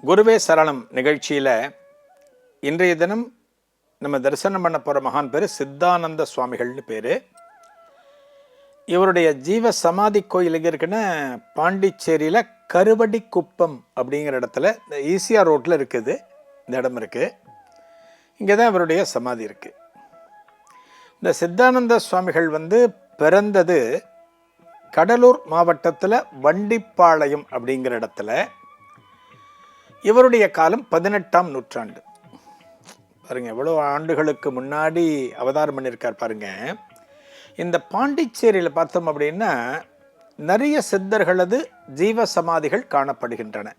குருவே சரணம் நிகழ்ச்சியில் இன்றைய தினம் நம்ம தரிசனம் பண்ண போகிற மகான் பேர் சித்தானந்த சுவாமிகள்னு பேர். இவருடைய ஜீவ சமாதி கோயில் எங்கே இருக்குன்னா பாண்டிச்சேரியில் கருவடி குப்பம் அப்படிங்கிற இடத்துல இந்த ஈசிஆர் ரோட்டில் இருக்குது. இந்த இடம் இருக்குது. இங்கே தான் இவருடைய சமாதி இருக்குது. இந்த சித்தானந்த சுவாமிகள் பிறந்தது கடலூர் மாவட்டத்தில் வண்டிப்பாளையம் அப்படிங்கிற இடத்துல. இவருடைய காலம் 18ஆம் நூற்றாண்டு. பாருங்க, எவ்வளோ ஆண்டுகளுக்கு முன்னாடி அவதாரம் பண்ணியிருக்கார் பாருங்க. இந்த பாண்டிச்சேரியில் பார்த்தோம் அப்படின்னா நிறைய சித்தர்களது ஜீவ சமாதிகள் காணப்படுகின்றன.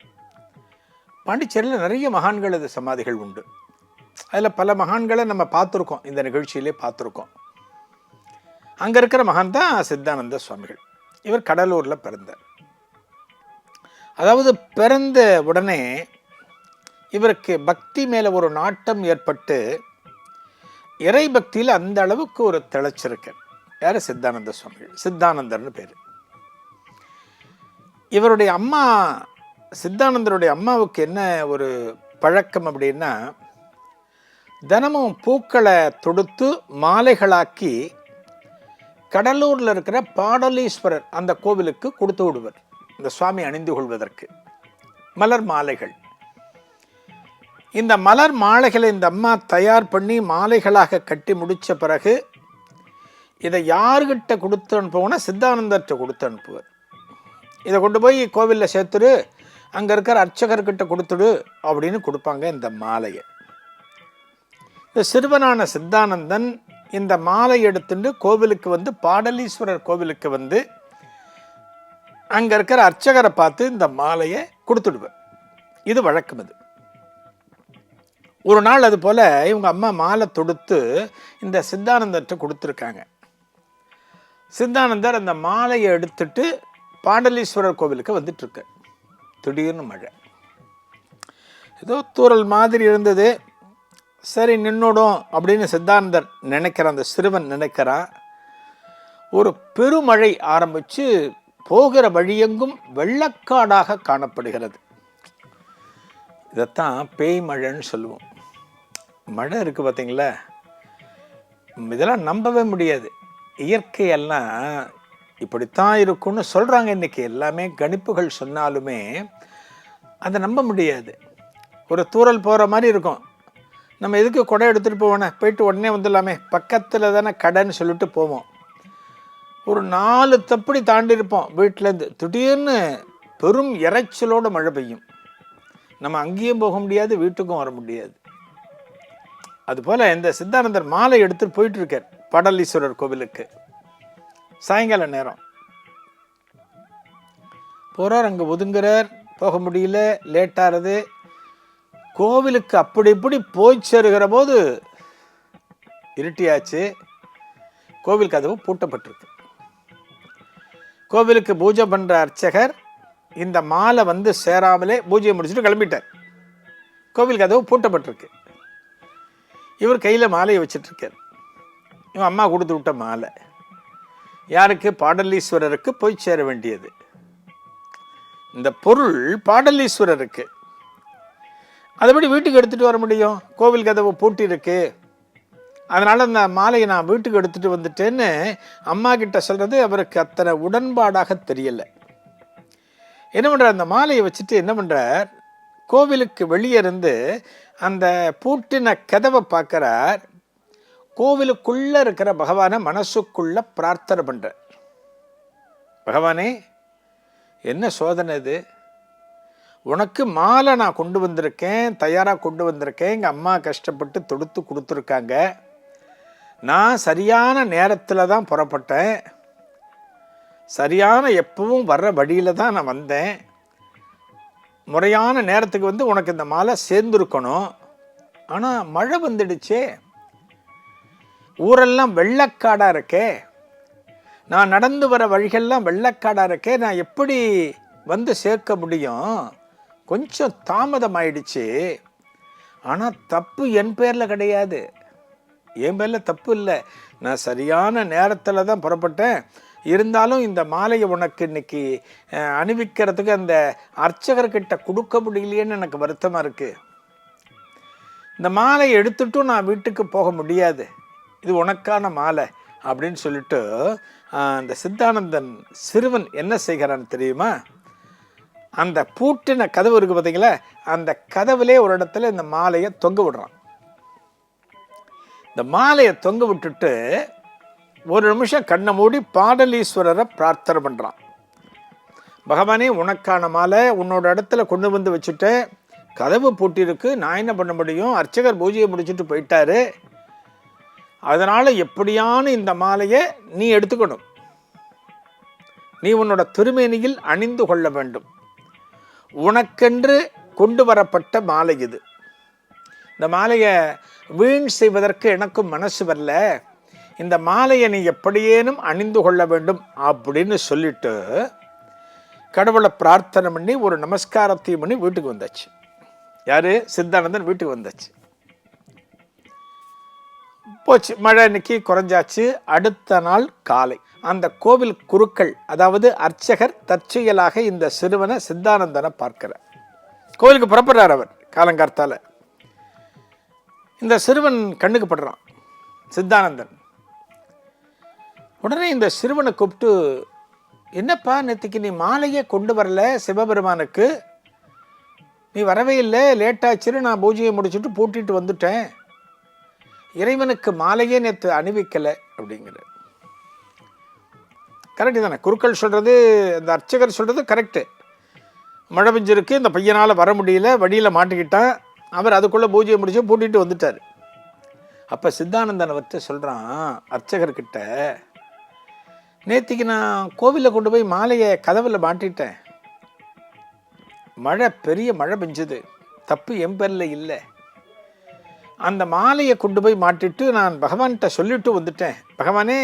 பாண்டிச்சேரியில் நிறைய மகான்களது சமாதிகள் உண்டு. அதில் பல மகான்களை நம்ம பார்த்துருக்கோம், இந்த நிகழ்ச்சியிலே பார்த்துருக்கோம். அங்கே இருக்கிற மகான் தான் சித்தானந்த சுவாமிகள். இவர் கடலூரில் பிறந்தார். அதாவது பிறந்த உடனே இவருக்கு பக்தி மேலே ஒரு நாட்டம் ஏற்பட்டு இறை பக்தியில் அந்த அளவுக்கு ஒரு திளைச்சிருக்க. யார்? சித்தானந்த சுவாமிகள். சித்தானந்தர்னு பேர். இவருடைய அம்மா, சித்தானந்தருடைய அம்மாவுக்கு என்ன ஒரு பழக்கம் அப்படின்னா, தினமும் பூக்களை தொடுத்து மாலைகளாக்கி கடலூரில் இருக்கிற பாடலீஸ்வரர் அந்த கோவிலுக்கு கொடுத்து விடுவர். இந்த சுவாமி அணிந்து கொள்வதற்கு மலர் மாலைகள். இந்த மலர் மாலைகளை இந்த அம்மா தயார் பண்ணி மாலைகளாக கட்டி முடித்த பிறகு இதை யார்கிட்ட கொடுத்து அனுப்புவோன்னா சித்தானந்தர்கிட்ட கொடுத்து அனுப்புவார். இதை கொண்டு போய் கோவிலில் சேர்த்துடு, அங்கே இருக்கிற அர்ச்சகர்கிட்ட கொடுத்துடு அப்படின்னு கொடுப்பாங்க இந்த மாலையை. இந்த சிறுவனான சித்தானந்தன் இந்த மாலை எடுத்துட்டு கோவிலுக்கு பாடலீஸ்வரர் கோவிலுக்கு அங்கே இருக்கிற அர்ச்சகரை பார்த்து இந்த மாலையை கொடுத்துடுவார். இது வழக்கம். இது ஒரு நாள் அது போல் இவங்க அம்மா மாலை தொடுத்து இந்த சித்தானந்தர்கிட்ட கொடுத்துருக்காங்க. சித்தானந்தர் அந்த மாலையை எடுத்துட்டு பாடலீஸ்வரர் கோவிலுக்கு வந்துட்டுருக்கு. திடீர்னு மழை, ஏதோ தூறல் மாதிரி இருந்தது. சரி நின்னோடும் அப்படின்னு சித்தானந்தர் நினைக்கிறான், அந்த சிறுவன் நினைக்கிறான். ஒரு பெருமழை ஆரம்பித்து போகிற வழியெங்கும் வெள்ளக்காடாக காணப்படுகிறது. இதைத்தான் பேய் மழைன்னு சொல்லுவோம். மழை இருக்குது பார்த்தீங்களா, இதெல்லாம் நம்பவே முடியாது. இயற்கையெல்லாம் இப்படித்தான் இருக்குன்னு சொல்கிறாங்க. இன்றைக்கி எல்லாமே கணிப்புகள் சொன்னாலுமே அதை நம்ப முடியாது. ஒரு தூறல் போகிற மாதிரி இருக்கும். நம்ம எதுக்கு கொடை எடுத்துகிட்டு போவோனே, போயிட்டு உடனே வந்துடலாமே, பக்கத்தில் தானே கடைன்னு சொல்லிட்டு போவோம். ஒரு 4 தப்படி தாண்டி இருப்போம் வீட்டிலேருந்து. திடீர்னு பெரும் இறைச்சலோடு மழை பெய்யும். நம்ம அங்கேயும் போக முடியாது, வீட்டுக்கும் வர முடியாது. அதுபோல் இந்த சித்தானந்தர் மாலை எடுத்துட்டு போயிட்டு இருக்கார் பாடலீஸ்வரர் கோவிலுக்கு. சாயங்கால நேரம் போகிறார். அங்கே ஒதுங்குறார், போக முடியல, லேட்டாகிறது. கோவிலுக்கு அப்படி இப்படி போய் சேருகிற போது இருட்டியாச்சு. கோவில் கதவு பூட்டப்பட்டிருக்கு. கோவிலுக்கு பூஜை பண்ணுற அர்ச்சகர் இந்த மாலை சேராமலே பூஜையை முடிச்சுட்டு கிளம்பிட்டார். கோவில் கதவு பூட்டப்பட்டிருக்கு. இவர் கையில் மாலையை வச்சிட்ருக்கார். இவன் அம்மா கொடுத்து விட்ட மாலை யாருக்கு? பாடலீஸ்வரருக்கு போய் சேர வேண்டியது. இந்த பொருள் பாடலீஸ்வரருக்கு. அதுபடி வீட்டுக்கு எடுத்துகிட்டு வர முடியும்? கோவில் கதவு பூட்டிருக்கு. அதனால் அந்த மாலையை நான் வீட்டுக்கு எடுத்துகிட்டு வந்துட்டேன்னு அம்மா கிட்ட சொல்கிறது அவருக்கு அத்தனை உடன்பாடாக தெரியலை. என்ன பண்ணுறார்? அந்த மாலையை வச்சுட்டு என்ன பண்ணுறார்? கோவிலுக்கு வெளியே இருந்து அந்த பூட்டின கதவை பார்க்குறார். கோவிலுக்குள்ளே இருக்கிற பகவானை மனசுக்குள்ளே பிரார்த்தனை பண்ணுறார். பகவானே, என்ன சோதனை இது? உனக்கு மாலை நான் கொண்டு வந்திருக்கேன், தயாராக கொண்டு வந்திருக்கேன். எங்கள் அம்மா கஷ்டப்பட்டு தொடுத்து கொடுத்துருக்காங்க. நான் சரியான நேரத்தில் தான் புறப்பட்டேன். சரியான எப்பவும் வர்ற வழியில் தான் நான் வந்தேன். முறையான நேரத்துக்கு உனக்கு இந்த மாலை சேர்ந்துருக்கணும். ஆனால் மழை வந்துடுச்சே, ஊரெல்லாம் வெள்ளக்காடாக இருக்கே, நான் நடந்து வர வழிகள்லாம் வெள்ளக்காடாக இருக்கே, நான் எப்படி சேர்க்க முடியும்? கொஞ்சம் தாமதமாயிடுச்சு. ஆனால் தப்பு என் பேரில் கிடையாது, என் பேரில் தப்பு இல்லை. நான் சரியான நேரத்தில் தான் புறப்பட்டேன். இருந்தாலும் இந்த மாலையை உனக்கு இன்னைக்கு அணிவிக்கிறதுக்கு அந்த அர்ச்சகர்கிட்ட கொடுக்க முடியலையேன்னு எனக்கு வருத்தமாக இருக்குது. இந்த மாலையை எடுத்துட்டும் நான் வீட்டுக்கு போக முடியாது, இது உனக்கான மாலை அப்படின்னு சொல்லிட்டு அந்த சித்தானந்தன் சிறுவன் என்ன செய்கிறான்னு தெரியுமா? அந்த பூட்டின கதவு இருக்குது பார்த்தீங்களா, அந்த கதவுலே ஒரு இடத்துல இந்த மாலையை தொங்க விடுறான். இந்த மாலையை தொங்க விட்டுட்டு ஒரு நிமிஷம் கண்ணை மூடி பாடலீஸ்வரரை பிரார்த்தனை பண்ணுறான். பகவானே, உனக்கான மாலை உன்னோட இடத்துல கொண்டு வந்து வச்சுட்டு கதவு பூட்டிருக்கு, நான் என்ன பண்ண முடியும்? அர்ச்சகர் பூஜையை முடிச்சுட்டு போயிட்டாரு, அதனால் எப்படியான இந்த மாலையை நீ எடுத்துக்கணும், நீ உன்னோட திருமேனியில் அணிந்து கொள்ள வேண்டும், உனக்கென்று கொண்டு வரப்பட்ட மாலை இது. இந்த மாலையை வீண் செய்வதற்கு எனக்கும் மனசு வரல, இந்த மாலையை நீ எப்படியேனும் அணிந்து கொள்ள வேண்டும் அப்படின்னு சொல்லிட்டு கடவுளை பிரார்த்தனை பண்ணி ஒரு நமஸ்காரத்தையும் பண்ணி வீட்டுக்கு வந்தாச்சு. யாரு? சித்தானந்தன் வீட்டுக்கு வந்தாச்சு. போச்சு, மழை இன்னைக்கு குறைஞ்சாச்சு. அடுத்த நாள் காலை அந்த கோவில் குருக்கள், அதாவது அர்ச்சகர் தற்செயலாக இந்த சிறுவனை சித்தானந்தனை பார்க்கிறார். கோவிலுக்கு புறப்படுறார் அவர் காலங்கார்த்தால. இந்த சிறுவன் கண்ணுக்கு படுறான் சித்தானந்தன். உடனே இந்த சிறுவனை கூப்பிட்டு, என்னப்பா நேற்றுக்கு நீ மாலையே கொண்டு வரல சிவபெருமானுக்கு, நீ வரவே இல்லை, லேட்டாச்சுன்னு நான் பூஜையை முடிச்சுட்டு பூட்டிட்டு வந்துட்டேன், இறைவனுக்கு மாலையே நேற்று அணிவிக்கலை அப்படிங்கிற. கரெக்டு தானே? குருக்கள் சொல்கிறது, இந்த அர்ச்சகர் சொல்கிறது கரெக்டு. மழை பெஞ்சிருக்கு, இந்த பையனால் வர முடியல, வழியில் மாட்டிக்கிட்டான், அவர் அதுக்குள்ளே பூஜையை முடிச்சு பூட்டிட்டு வந்துட்டார். அப்போ சித்தானந்தன் அவர்கிட்ட சொல்கிறான் அர்ச்சகர்கிட்ட, நேற்றுக்கு நான் கோவிலில் கொண்டு போய் மாலையை கதவில் மாட்டிட்டேன், மழை பெரிய மழை பெஞ்சது, தப்பு என் பேரில் இல்லை, அந்த மாலையை கொண்டு போய் மாட்டிட்டு நான் பகவான்கிட்ட சொல்லிட்டு வந்துட்டேன், பகவானே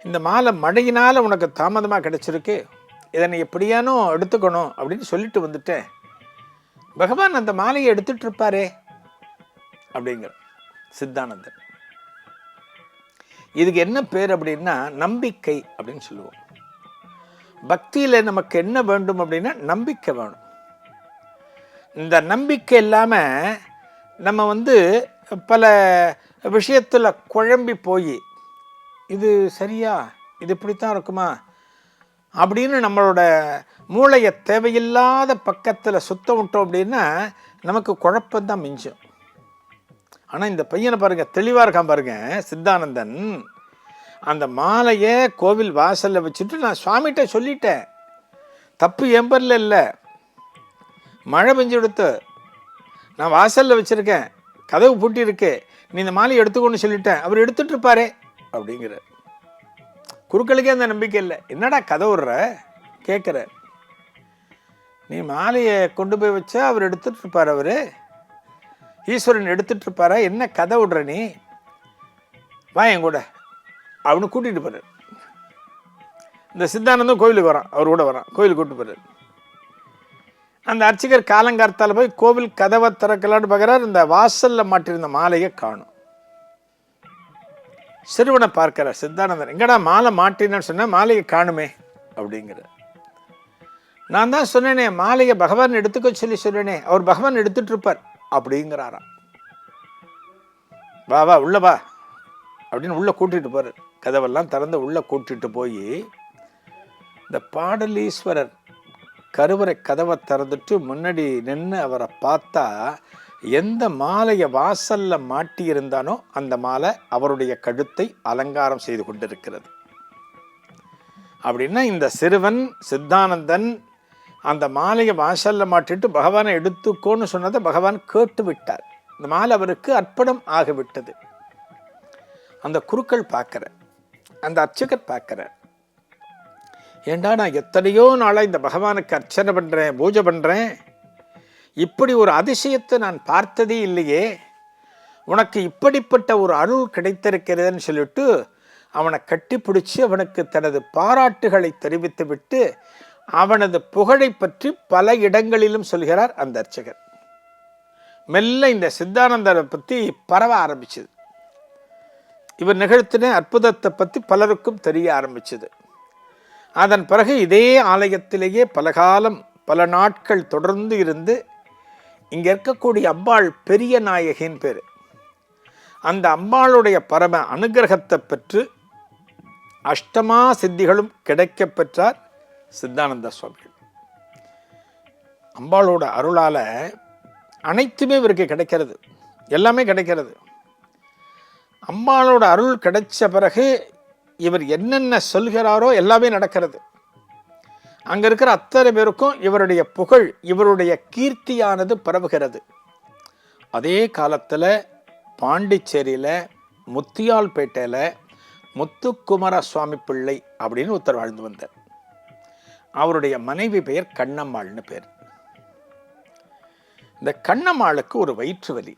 இந்த மாலை மழையினால் உனக்கு தாமதமாக கிடச்சிருக்கு, இதை நீ எப்படியானோ எடுத்துக்கணும் அப்படின்னு சொல்லிட்டு வந்துட்டேன், பகவான் அந்த மாலையை எடுத்துட்டு இருப்பாரே அப்படிங்கிற சித்தானந்தன். இதுக்கு என்ன பேர் அப்படின்னா நம்பிக்கை அப்படின்னு சொல்லுவோம். பக்தியில் நமக்கு என்ன வேண்டும் அப்படின்னா நம்பிக்கை வேணும். இந்த நம்பிக்கை இல்லாமல் நம்ம பல விஷயத்தில் குழம்பி போய் இது சரியா, இது இப்படித்தான் இருக்குமா அப்படின்னு நம்மளோட மூளையை தேவையில்லாத பக்கத்தில் சுத்த விட்டோம் அப்படின்னா நமக்கு குழப்பம்தான் மிஞ்சும். ஆனால் இந்த பையனை பாருங்கள், தெளிவாக இருக்கான் பாருங்கள் சித்தானந்தன். அந்த மாலையை கோவில் வாசலில் வச்சுட்டு நான் சுவாமிகிட்ட சொல்லிட்டேன், தப்பு என் பேரில் இல்லை, மழை பெஞ்சு எடுத்து நான் வாசலில் வச்சுருக்கேன், கதவு பூட்டியிருக்கு, நீ இந்த மாலையை எடுத்துக்கொண்டு சொல்லிட்டேன், அவர் எடுத்துகிட்டு இருப்பாரே அப்படிங்கிற. குருக்களுக்கே அந்த நம்பிக்கை இல்லை. என்னடா கதை விடுற கேட்குற, நீ மாலையை கொண்டு போய் வச்சா அவர் எடுத்துகிட்டு இருப்பார், அவர் ஈஸ்வரன் எடுத்துகிட்டு இருப்பாரா, என்ன கதை விடுற நீ, வா என் கூட அவனு கூட்டிகிட்டு போகிறார். இந்த சித்தானந்தம் கோவிலுக்கு வரான், அவர் கூட வரான், கோவிலுக்கு கூப்பிட்டு போகிறார். அந்த அர்ச்சகர் காலங்கார்த்தால் போய் கோவில் கதவை திறக்கலான்னு பார்க்குறார், இந்த வாசலில் மாட்டிருந்த மாலையை காணும். சிறுவனை பார்க்கிறார் சித்தானந்தன், எங்கடா மாலை மாட்டினு சொன்ன, மாலையை காணுமே அப்படிங்கிற. நான் தான் சொன்னேனே மாலையை பகவான் எடுத்துக்க சொல்லி சொன்னேனே, அவர் பகவான் எடுத்துட்டு இருப்பார் அப்படிங்கிறாராம். வா வா உள்ள வா அப்படின்னு உள்ள கூட்டிட்டு போற, கதவெல்லாம் திறந்து உள்ள கூட்டிட்டு போய் இந்த பாடலீஸ்வரர் கருவறை கதவை திறந்துட்டு முன்னாடி நின்று அவரை பார்த்தா, எந்த மாலையை வாசல்ல மாட்டி இருந்தானோ அந்த மாலை அவருடைய கழுத்தை அலங்காரம் செய்து கொண்டிருக்கிறது. அப்படின்னா இந்த சிறுவன் சித்தானந்தன் அந்த மாலையை வாசல்ல மாட்டிட்டு பகவானை எடுத்துக்கோன்னு சொன்னதை பகவான் கேட்டு விட்டார். இந்த மாலை அவருக்கு அர்ப்பணம் ஆகிவிட்டது. அந்த குருக்கள் பார்க்கிற, அந்த அர்ச்சகர் பார்க்கிற, ஏண்டா நான் எத்தனையோ நாளாக இந்த பகவானுக்கு அர்ச்சனை பண்ணுறேன், பூஜை பண்ணுறேன், இப்படி ஒரு அதிசயத்தை நான் பார்த்ததே இல்லையே, உனக்கு இப்படிப்பட்ட ஒரு அருள் கிடைத்திருக்கிறதுன்னு சொல்லிட்டு அவனை கட்டிப்பிடிச்சு அவனுக்கு தனது பாராட்டுகளை தெரிவித்து விட்டு அவனது புகழை பற்றி பல இடங்களிலும் சொல்கிறார் அந்த அர்ச்சகர். மெல்ல இந்த சித்தானந்தரை பற்றி பரவ ஆரம்பிச்சது. இவர் நிகழ்த்தின அற்புதத்தை பற்றி பலருக்கும் தெரிய ஆரம்பிச்சது. அதன் பிறகு இதே ஆலயத்திலேயே பல காலம் பல நாட்கள் தொடர்ந்து இருந்து இங்கே இருக்கக்கூடிய அம்பாள் பெரிய நாயகின் பேர். அந்த அம்பாளுடைய பரம அனுகிரகத்தை பெற்று அஷ்டமா சித்திகளும் கிடைக்க பெற்றார் சித்தானந்த சுவாமிகள். அம்பாளோட அருளால அனைத்துமே இவருக்கு கிடைக்கிறது, எல்லாமே கிடைக்கிறது. அம்பாளோட அருள் கிடைச்ச பிறகு இவர் என்னென்ன சொல்கிறாரோ எல்லாமே நடக்கிறது. அங்க இருக்கிற அத்தனை பேருக்கும் இவருடைய புகழ், இவருடைய கீர்த்தியானது பரவுகிறது. அதே காலத்தில் பாண்டிச்சேரியில் முத்தியால்பேட்டையில் முத்துக்குமார சுவாமி பிள்ளை அப்படின்னு ஒருத்தர் வாழ்ந்து வந்தார். அவருடைய மனைவி பெயர் கண்ணம்மாள்னு பேர். இந்த கண்ணம்மாளுக்கு ஒரு வயிற்று வலி,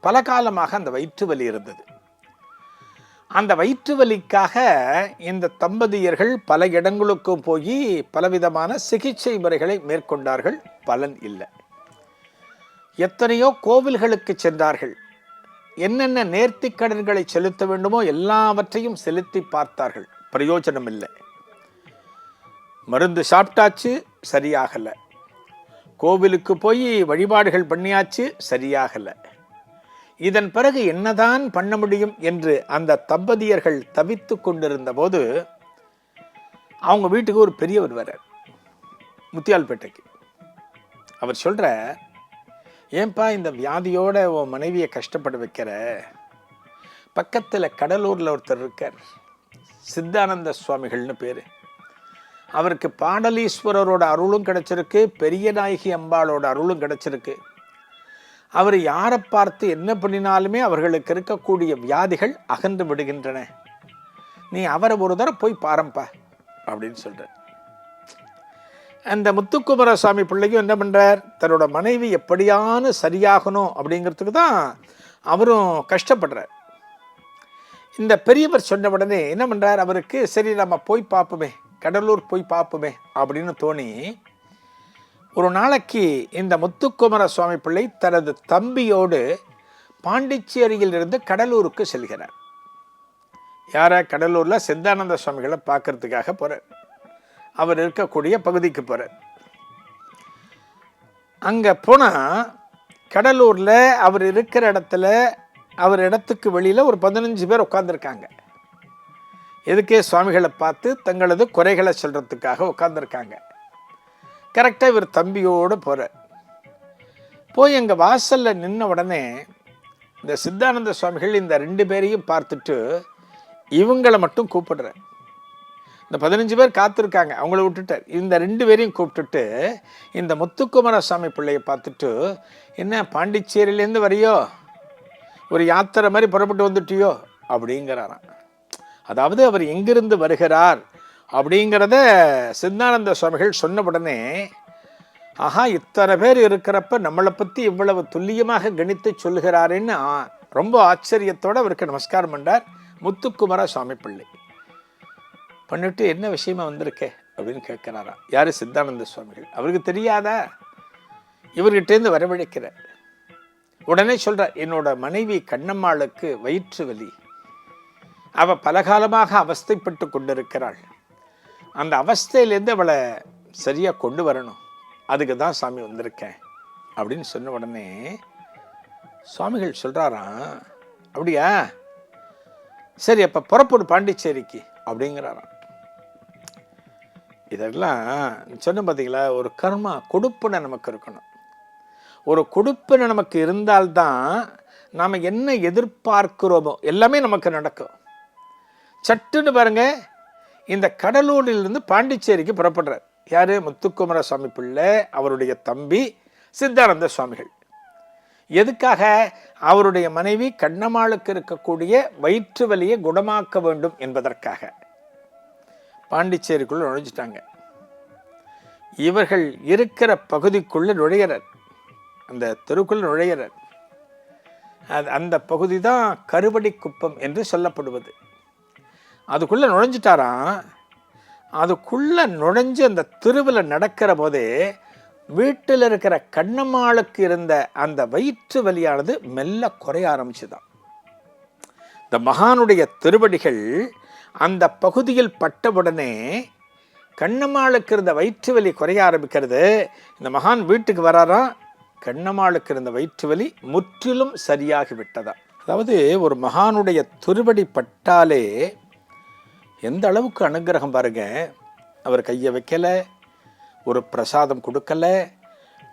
பல காலமாக அந்த வயிற்று வலி இருந்தது. அந்த வயிற்று வலிக்காக இந்த தம்பதியர்கள் பல இடங்களுக்கும் போய் பலவிதமான சிகிச்சை முறைகளை மேற்கொண்டார்கள். பலன் இல்லை. எத்தனையோ கோவில்களுக்கு சென்றார்கள். என்னென்ன நேர்த்திக்கடன்களை செலுத்த வேண்டுமோ எல்லாவற்றையும் செலுத்தி பார்த்தார்கள். பிரயோஜனம் இல்லை. மருந்து சாப்பிட்டாச்சு, சரியாகலை. கோவிலுக்கு போய் வழிபாடுகள் பண்ணியாச்சு, சரியாகலை. இதன் பிறகு என்னதான் பண்ண முடியும் என்று அந்த தம்பதியர்கள் தவித்து கொண்டிருந்த போது அவங்க வீட்டுக்கு ஒரு பெரியவர் வர்றார், முத்தியால்பேட்டைக்கு. அவர் சொல்ற, ஏன்பா இந்த வியாதியோட உன் மனைவியை கஷ்டப்பட வைக்கிற? பக்கத்தில் கடலூரில் ஒருத்தர் இருக்கார், சித்தானந்த சுவாமிகள்னு பேர். அவருக்கு பாடலீஸ்வரரோட அருளும் கிடைச்சிருக்கு, பெரிய நாயகி அம்பாளோட அருளும் கிடைச்சிருக்கு. அவர் யாரை பார்த்து என்ன பண்ணினாலுமே அவர்களுக்கு இருக்கக்கூடிய வியாதிகள் அகன்று விடுகின்றன. நீ அவரை ஒரு தடவை போய் பாருப்பா அப்படின்னு சொல்றார். அந்த முத்துக்குமார சுவாமி பிள்ளைக்கும் என்ன பண்றார், தன்னோட மனைவி எப்படியானு சரியாகணும் அப்படிங்கிறதுக்கு தான் அவரும் கஷ்டப்படுறார். இந்த பெரியவர் சொன்ன உடனே என்ன பண்றார், அவருக்கு சரி நம்ம போய் பார்ப்போமே, கடலூர் போய் பார்ப்போமே அப்படின்னு தோணி ஒரு நாளைக்கு இந்த முத்துக்குமார சுவாமி பிள்ளை தனது தம்பியோடு பாண்டிச்சேரியில் இருந்து கடலூருக்கு செல்கிறார். யார? கடலூரில் சித்தானந்த சுவாமிகளை பார்க்கறதுக்காக போகிறார். அவர் இருக்கக்கூடிய பகுதிக்கு போகிறார். அங்கே போனால் கடலூரில் அவர் இருக்கிற இடத்துல, அவர் இடத்துக்கு வெளியில் ஒரு 15 பேர் உட்காந்துருக்காங்க. எதுக்கே? சுவாமிகளை பார்த்து தங்களது குறைகளை சொல்கிறதுக்காக உட்காந்துருக்காங்க. கரெக்டாக இவர் தம்பியோடு போகிறார். போய் எங்கள் வாசலில் நின்ன உடனே இந்த சித்தானந்த சுவாமிகள் இந்த 2 பேரையும் பார்த்துட்டு இவங்களை மட்டும் கூப்பிடுறார். இந்த 15 பேர் காத்திருக்காங்க, அவங்கள விட்டுட்டார். இந்த 2 பேரையும் கூப்பிட்டுட்டு இந்த முத்துக்குமார சுவாமி பிள்ளையை பார்த்துட்டு, என்ன பாண்டிச்சேரியிலேருந்து வரையோ, ஒரு யாத்திரை மாதிரி புறப்பட்டு வந்துட்டியோ அப்படிங்கிறாராம். அதாவது அவர் எங்கிருந்து வருகிறார் அப்படிங்கிறத சித்தானந்த சுவாமிகள் சொன்ன உடனே, ஆஹா இத்தனை பேர் இருக்கிறப்ப நம்மளை பற்றி இவ்வளவு துல்லியமாக கணித்து சொல்லுகிறாருன்னு ரொம்ப ஆச்சரியத்தோடு அவருக்கு நமஸ்காரம் பண்ணார் முத்துக்குமார சுவாமி பிள்ளை. பண்ணிட்டு என்ன விஷயமா வந்திருக்கே அப்படின்னு கேட்குறாரா. யார்? சித்தானந்த சுவாமிகள். அவருக்கு தெரியாதா? இவர்கிட்டேருந்து வரவழைக்கிறார். உடனே சொல்கிறார், என்னோட மனைவி கண்ணம்மாளுக்கு வயிற்று வலி, அவள் பலகாலமாக அவஸ்தைப்பட்டு கொண்டிருக்கிறாள். அந்த அவஸ்தையிலேருந்து அவளை சரியாக கொண்டு வரணும், அதுக்கு தான் சாமி வந்திருக்கேன் அப்படின்னு சொன்ன உடனே சுவாமிகள் சொல்கிறாராம், அப்படியா, சரி அப்போ புறப்படு பாண்டிச்சேரிக்கு அப்படிங்கிறாராம். இதெல்லாம் சொன்ன பார்த்தீங்களா, ஒரு கர்மா கொடுப்பினை நமக்கு இருக்கணும். ஒரு கொடுப்பினை நமக்கு இருந்தால்தான் நாம் என்ன எதிர்பார்க்கிறோமோ எல்லாமே நமக்கு நடக்கும். சட்டுன்னு பாருங்க, இந்த கடலூரிலிருந்து பாண்டிச்சேரிக்கு புறப்படுறார். யார்? முத்துக்குமார சுவாமி பிள்ளை, அவருடைய தம்பி சித்தானந்த சுவாமிகள். எதுக்காக? அவருடைய மனைவி கண்ணம்மாளுக்கு இருக்கக்கூடிய வயிற்று வலியை குணமாக்க வேண்டும் என்பதற்காக பாண்டிச்சேரிக்குள்ள நுழைஞ்சிட்டாங்க. இவர்கள் இருக்கிற பகுதிக்குள்ள நுழையிறார், அந்த தெருக்குள்ள நுழையிறார். அந்த பகுதி தான் கருவடி குப்பம் என்று சொல்லப்படுவது. அதுக்குள்ளே நுழைஞ்சிட்டாராம். அதுக்குள்ளே நுழைஞ்சு அந்த தெருவில் நடக்கிற போதே வீட்டில் இருக்கிற கண்ணம்மாளுக்கு இருந்த அந்த வயிற்று வலியானது மெல்ல குறைய ஆரம்பிச்சுதான். இந்த மகானுடைய திருவடிகள் அந்த பகுதியில் பட்டவுடனே கண்ணம்மாளுக்கு இருந்த வயிற்று வலி குறைய ஆரம்பிக்கிறது. இந்த மகான் வீட்டுக்கு வராராம், கண்ணம்மாளுக்கு இருந்த வயிற்று வலி முற்றிலும் சரியாகி விட்டதா. அதாவது ஒரு மகானுடைய திருவடி பட்டாலே எந்த அளவுக்கு அனுகிரகம் பாருங்க. அவர் கையை வைக்கலை, ஒரு பிரசாதம் கொடுக்கல,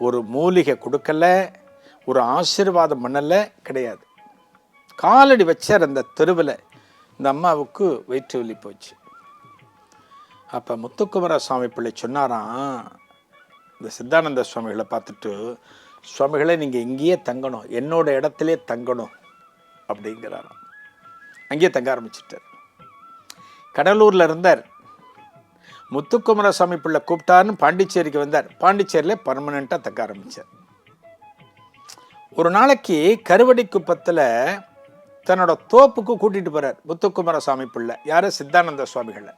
ஒரு மூலிகை கொடுக்கல, ஒரு ஆசீர்வாதம் பண்ணல, கிடையாது. காலடி வச்சார் அந்த தெருவில். இந்த அம்மாவுக்கு வயிற்று வலி போச்சு. அப்போ முத்துக்குமர சுவாமி பிள்ளை சொன்னாராம், இந்த சித்தானந்த சுவாமிகளை பார்த்துட்டு, சுவாமிகளை நீங்கள் இங்கேயே தங்கணும், என்னோட இடத்துலே தங்கணும் அப்படிங்கிறாராம். அங்கேயே தங்க ஆரம்பிச்சிட்டார். கடலூரில் இருந்தார். முத்துக்குமர சுவாமி பிள்ளை கூப்பிட்டாருன்னு பாண்டிச்சேரிக்கு வந்தார். பாண்டிச்சேரியில் பர்மனெண்ட்டாக தங்க ஆரம்பித்தார். ஒரு நாளைக்கு கருவடி குப்பத்தில் தன்னோட தோப்புக்கு கூட்டிகிட்டு போகிறார் முத்துக்குமர சுவாமி பிள்ளை. யார்? சித்தானந்த சுவாமிகளை.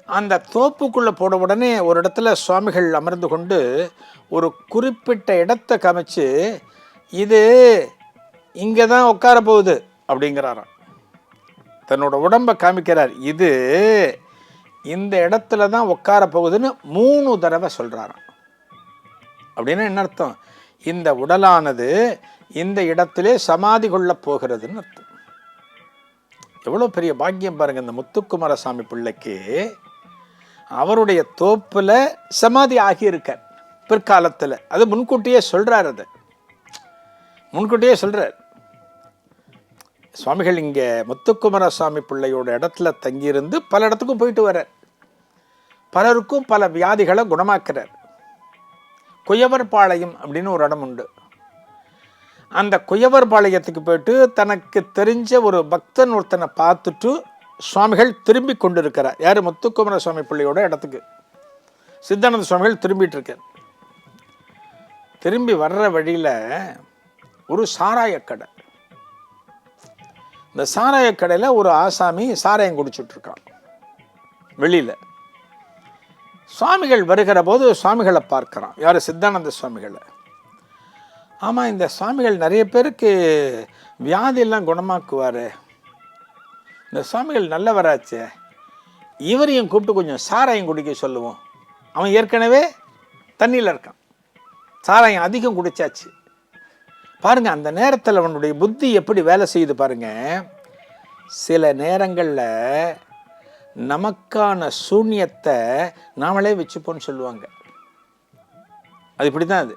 அந்த தோப்புக்குள்ளே போட உடனே ஒரு இடத்துல சுவாமிகள் அமர்ந்து கொண்டு ஒரு குறிப்பிட்ட இடத்தை காமிச்சு, இது இங்கே தான் உட்கார போகுது அப்படிங்கிறாராம். தன்னோட உடம்பை காமிக்கிறார். இது இந்த இடத்துல தான் உட்கார போகுதுன்னு 3 தடவை சொல்கிறாராம். அப்படின்னா என்ன அர்த்தம்? இந்த உடலானது இந்த இடத்திலே சமாதி கொள்ள போகிறதுன்னு அர்த்தம். எவ்வளோ பெரிய பாக்கியம் பாருங்க இந்த முத்துக்குமர சாமி பிள்ளைக்கு. அவருடைய தோப்புல சமாதி ஆகியிருக்கார் பிற்காலத்தில். அது முன்கூட்டியே சொல்றார். அதை முன்கூட்டியே சொல்றார் சுவாமிகள். இங்கே முத்துக்குமர சாமி பிள்ளையோட இடத்துல தங்கியிருந்து பல இடத்துக்கும் போயிட்டு வர்றார். பலருக்கும் பல வியாதிகளை குணமாக்குறார். குயவர்பாளையம் அப்படின்னு ஒரு இடம் உண்டு. அந்த குயவர்பாளையத்துக்கு போயிட்டு தனக்கு தெரிஞ்ச ஒரு பக்தன் ஒருத்தனை பார்த்துட்டு சுவாமிகள் திரும்பி கொண்டு இருக்கிறார். யார்? முத்துக்குமர சுவாமி பிள்ளையோட இடத்துக்கு சித்தானந்த சுவாமிகள் திரும்பிட்டு இருக்கார். திரும்பி வர்ற வழியில் ஒரு சாராயக்கடை. இந்த சாராயக்கடையில் ஒரு ஆசாமி சாராயம் குடிச்சுட்டு இருக்கான் வெளியில். சுவாமிகள் வருகிற போது சுவாமிகளை பார்க்குறான். யார்? சித்தானந்த சுவாமிகளை. ஆமாம், இந்த சுவாமிகள் நிறைய பேருக்கு வியாதியெல்லாம் குணமாக்குவார், இந்த சுவாமிகள் நல்லவராச்சே, இவரையும் கூப்பிட்டு கொஞ்சம் சாராயம் குடிக்க சொல்லுவோம். அவன் ஏற்கனவே தண்ணியில் இருக்கான், சாராயம் அதிகம் குடிச்சாச்சு. பாருங்க அந்த நேரத்தில் அவனுடைய புத்தி எப்படி வேலை செய்யுது பாருங்க. சில நேரங்களில் நமக்கான சூன்யத்தை நாமளே வச்சுப்போன்னு சொல்லுவாங்க. அது இப்படி தான். அது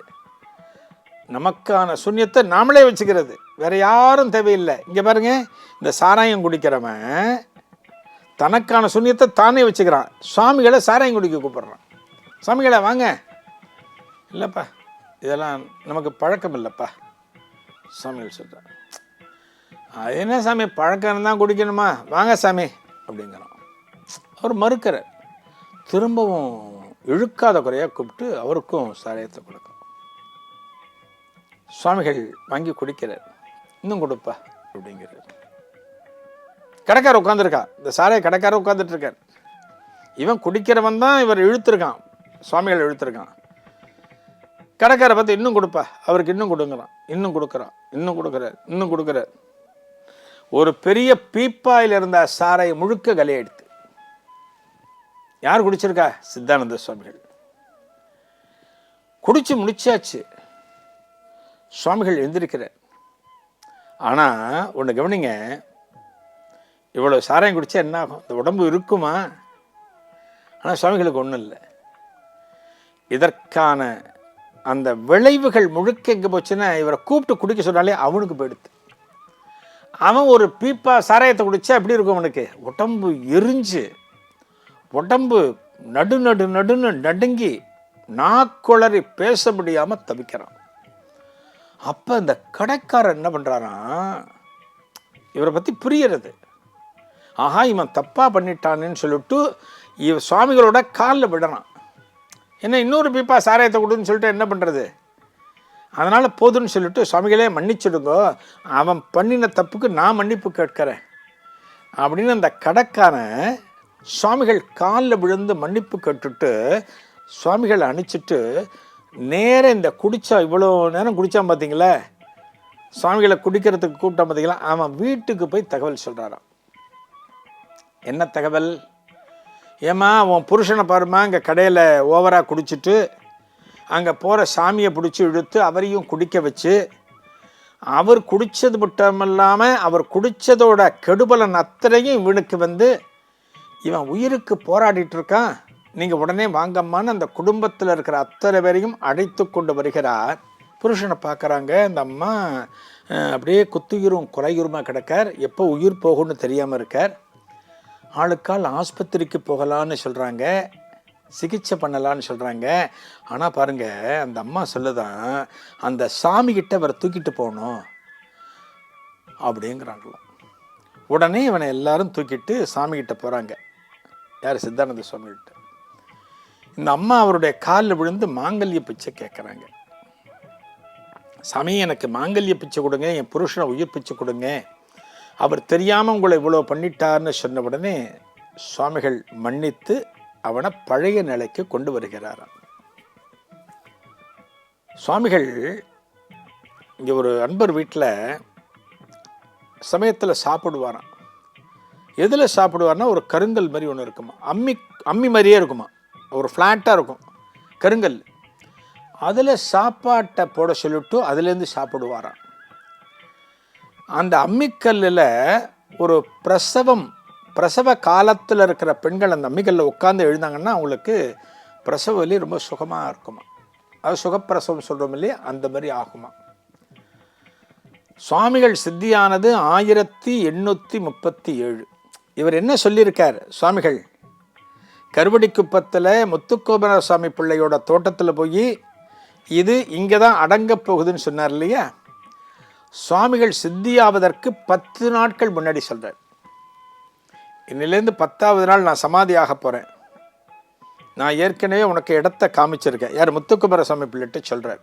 நமக்கான சூன்யத்தை நாமளே வச்சுக்கிறது, வேற யாரும் தேவையில்லை. இங்கே பாருங்க, இந்த சாராயம் குடிக்கிறவன் தனக்கான சூன்யத்தை தானே வச்சுக்கிறான். சுவாமிகளை சாராயம் குடிக்க கூப்பிடுறான். சுவாமிகளை வாங்க. இல்லைப்பா, இதெல்லாம் நமக்கு பழக்கம் இல்லைப்பா சுவாமிகள் சொல்கிறான். அது என்ன சாமி, பழக்கம் தான் குடிக்கணுமா, வாங்க சாமி அப்படிங்கிறான். அவர் மறுக்கிறார். திரும்பவும் இழுக்காத குறையாக கூப்பிட்டு அவருக்கும் சாராயத்தை கொடுக்கும். சுவாமிகள் வாங்கி குடிக்கிறார். இன்னும் கொடுப்பா அப்படிங்கிறார். கடைக்கார உட்காந்துருக்கா, இந்த சாராய கடைக்கார உட்காந்துட்டு இருக்கார். இவன் குடிக்கிறவன் தான் இவர் இழுத்துருக்கான், சுவாமிகள் இழுத்துருக்கான். கடைக்காரை பார்த்து இன்னும் கொடுப்பா, அவருக்கு இன்னும் கொடுங்குறான். இன்னும் கொடுக்குறான், இன்னும் கொடுக்குறார், இன்னும் கொடுக்குறார். ஒரு பெரிய பீப்பாயில் இருந்த சாராயை முழுக்க கலையெடுத்து யார் குடிச்சிருக்கா? சித்தானந்த சுவாமிகள். குடிச்சு முடிச்சாச்சு. சுவாமிகள் எழுந்திருக்கிறார். ஆனால் ஒன்று கவனிங்க, இவ்வளோ சாராயம் குடித்தா என்ன ஆகும்? இந்த உடம்பு இருக்குமா? ஆனால் சுவாமிகளுக்கு ஒன்றும் இல்லை. இதற்கான அந்த விளைவுகள் முழுக்க எங்கே போச்சுன்னா, இவரை கூப்பிட்டு குடிக்க சொன்னாலே அவனுக்கு போயிடுது. அவன் ஒரு பீப்பா சாராயத்தை குடித்தா எப்படி இருக்கும் அவனுக்கு? உடம்பு எரிஞ்சு, உடம்பு நடுன்னு நடுங்கி நாக்குளறி பேச முடியாமல் தவிக்கிறான். அப்போ இந்த கடைக்காரன் என்ன பண்ணுறாராம், இவரை பற்றி புரிகிறது. ஆஹா, இவன் தப்பாக பண்ணிட்டான்னு சொல்லிட்டு சுவாமிகளோட காலில் விடறான். என்ன, இன்னொரு பீப்பா சாராயத்தை கொடுன்னு சொல்லிட்டு என்ன பண்ணுறது? அதனால் போதுன்னு சொல்லிட்டு, சுவாமிகளே மன்னிச்சுடுங்கோ, அவன் பண்ணின தப்புக்கு நான் மன்னிப்பு கேட்கிறேன் அப்படின்னு அந்த கடைக்காரன் சுவாமிகள் காலில் விழுந்து மன்னிப்பு கேட்டுட்டு சுவாமிகளை அனுப்பிச்சிட்டு நேர இந்த குடித்தா, இவ்வளோ நேரம் குடித்தான் பார்த்தீங்களா, சுவாமிகளை குடிக்கிறதுக்கு கூப்பிட்டான் பார்த்தீங்களா, அவன் வீட்டுக்கு போய் தகவல் சொல்கிறாராம். என்ன தகவல்? ஏம்மா உன் புருஷனை பாருமா, இங்கே கடையில் ஓவராக குடிச்சிட்டு அங்கே போகிற சாமியை பிடிச்சி இழுத்து அவரையும் குடிக்க வச்சு, அவர் குடித்தது மட்டும் இல்லாமல் அவர் குடித்ததோட கெடுபலன் அத்தனையும் இவனுக்கு இவன் உயிருக்கு போராடிட்டு இருக்கான், நீங்கள் உடனே வாங்கம்மான்னு அந்த குடும்பத்தில் இருக்கிற அத்தனை பேரையும் அழைத்து கொண்டு வருகிறார். புருஷனை பார்க்குறாங்க. அந்த அம்மா அப்படியே குத்துயிரும் குறையுருமாக கிடக்கார். எப்போ உயிர் போகும்னு தெரியாமல் இருக்கார். ஆளுக்கால் ஆஸ்பத்திரிக்கு போகலான்னு சொல்கிறாங்க, சிகிச்சை பண்ணலான்னு சொல்கிறாங்க. ஆனால் பாருங்கள், அந்த அம்மா சொல்லுதான், அந்த சாமிகிட்ட அவரை தூக்கிட்டு போகணும் அப்படிங்கிறாங்களாம். உடனே இவனை எல்லாரும் தூக்கிட்டு சாமிகிட்ட போகிறாங்க. யார்? சித்தானந்த சுவாமிகிட்ட. இந்த அம்மா அவருடைய காலில் விழுந்து மாங்கல்ய பிச்சை கேட்குறாங்க. சாமி, எனக்கு மாங்கல்ய பிச்சை கொடுங்க, என் புருஷனை உயிர் பிச்சை கொடுங்க, அவர் தெரியாமல் உங்களை இவ்வளோ பண்ணிட்டார்னு சொன்ன உடனே சுவாமிகள் மன்னித்து அவனை பழைய நிலைக்கு கொண்டு வருகிறாராம். சுவாமிகள் இங்கே ஒரு அன்பர் வீட்டில் சமயத்தில் சாப்பிடுவாராம். எதில் சாப்பிடுவார்னா, ஒரு கருங்கல் மாதிரி ஒன்று இருக்குமா, அம்மி மாதிரியே இருக்குமா, ஒரு ஃப்ளாட்டாக இருக்கும் கருங்கல். அதில் சாப்பாட்டை போட சொல்லிவிட்டு அதுலேருந்து சாப்பிடுவாராம். அந்த அம்மிக்கல்லில் ஒரு பிரசவ காலத்தில் இருக்கிற பெண்கள் அந்த அம்மிக்கல்லில் உட்காந்து எழுந்தாங்கன்னா அவங்களுக்கு பிரசவ வலி ரொம்ப சுகமாக இருக்குமா. அது சுகப்பிரசவம் சொல்கிறோம் இல்லையா, அந்த மாதிரி ஆகுமா. சுவாமிகள் சித்தியானது 1837. இவர் என்ன சொல்லியிருக்கார்? சுவாமிகள் கருவடிக்குப்பத்தில் முத்துக்கோபுர சுவாமி பிள்ளையோட தோட்டத்தில் போய் இது இங்கே தான் அடங்கப் போகுதுன்னு சொன்னார் இல்லையா. சுவாமிகள் சித்தியாவதற்கு 10 நாட்கள் முன்னாடி சொல்கிறார், இன்னிலேருந்து 10வது நாள் நான் சமாதி ஆக போகிறேன், நான் ஏற்கனவே உனக்கு இடத்த காமிச்சிருக்கேன். யார்? முத்துக்குமர சுவாமி பிள்ளைட்டு சொல்கிறார்,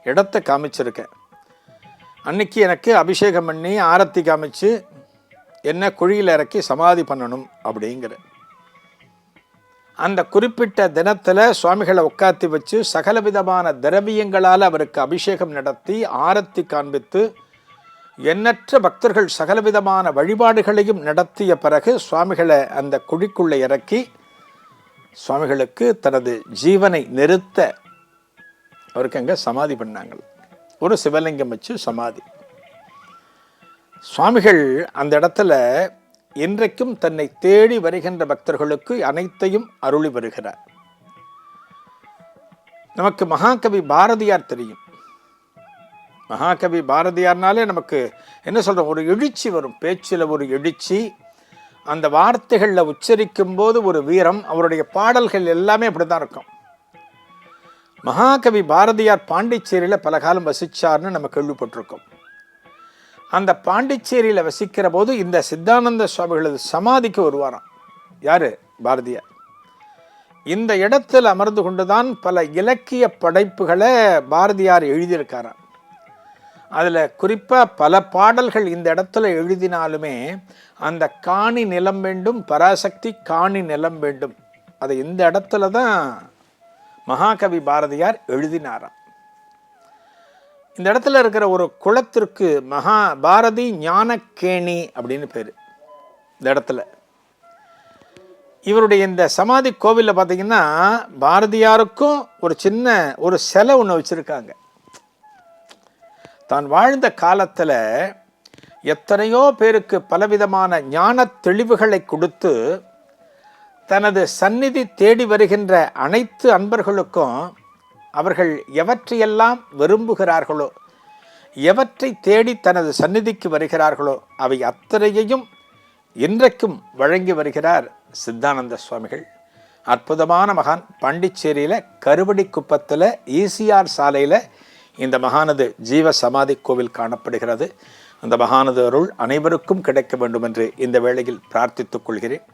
இடத்த காமிச்சிருக்கேன். அன்னைக்கு எனக்கு அபிஷேகம் பண்ணி ஆரத்தி காமிச்சு என்ன குழியில் இறக்கி சமாதி பண்ணணும் அப்படிங்கிற அந்த குறிப்பிட்ட தினத்தில் சுவாமிகளை உட்காத்தி வச்சு சகல விதமான திரவியங்களால் அவருக்கு அபிஷேகம் நடத்தி ஆரத்தி காண்பித்து எண்ணற்ற பக்தர்கள் சகலவிதமான வழிபாடுகளையும் நடத்திய பிறகு சுவாமிகளை அந்த குழிக்குள்ளே இறக்கி சுவாமிகளுக்கு தனது ஜீவனை நிறுத்த அவருக்கு அங்கே சமாதி பண்ணாங்க. ஒரு சிவலிங்கம் வச்சு சமாதி. சுவாமிகள் அந்த இடத்துல இன்றைக்கும் தன்னை தேடி வருகின்ற பக்தர்களுக்கு அனைத்தையும் அருளி வருகிறார். நமக்கு மகாகவி பாரதியார் தெரியும். மகாகவி பாரதியார்னாலே நமக்கு என்ன சொல்கிறோம், ஒரு எழுச்சி வரும், பேச்சில் ஒரு எழுச்சி, அந்த வார்த்தைகளில் உச்சரிக்கும் போது ஒரு வீரம். அவருடைய பாடல்கள் எல்லாமே அப்படி தான் இருக்கும். மகாகவி பாரதியார் பாண்டிச்சேரியில் பல காலம் வசித்தார்னு நம்ம கேள்விப்பட்டிருக்கோம். அந்த பாண்டிச்சேரியில் வசிக்கிற போது இந்த சித்தானந்த சுவாமிகளது சமாதிக்கு வருவாராம். யார்? பாரதியார். இந்த இடத்தில் அமர்ந்து கொண்டுதான் பல இலக்கிய படைப்புகளை பாரதியார் எழுதியிருக்காராம். அதில் குறிப்பாக பல பாடல்கள் இந்த இடத்துல எழுதினாலுமே அந்த காணி நிலம் வேண்டும், பராசக்தி காணி நிலம் வேண்டும், அதை இந்த இடத்துல தான் மகாகவி பாரதியார் எழுதினாராம். இந்த இடத்துல இருக்கிற ஒரு குளத்திற்கு பாரதி ஞானக்கேணி அப்படின்னு பேர். இந்த இடத்துல இவருடைய இந்த சமாதி கோவிலில் பார்த்தீங்கன்னா பாரதியாருக்கும் ஒரு சின்ன ஒரு சிலை ஒன்று வச்சுருக்காங்க. தான் வாழ்ந்த காலத்தில் எத்தனையோ பேருக்கு பலவிதமான ஞான தெளிவுகளை கொடுத்து தனது சந்நிதி தேடி வருகின்ற அனைத்து அன்பர்களுக்கும் அவர்கள் எவற்றையெல்லாம் விரும்புகிறார்களோ, எவற்றை தேடி தனது சந்நிதிக்கு வருகிறார்களோ அவை அத்தனையையும் இன்றைக்கும் வழங்கி வருகிறார் சித்தானந்த சுவாமிகள். அற்புதமான மகான். பாண்டிச்சேரியில் கருவடிக்குப்பத்தில் ஈசிஆர் சாலையில் இந்த மகானது ஜீவ சமாதி கோவில் காணப்படுகிறது. அந்த மகானது அருள் அனைவருக்கும் கிடைக்க வேண்டும் என்று இந்த வேளையில் பிரார்த்தித்துக் கொள்கிறேன்.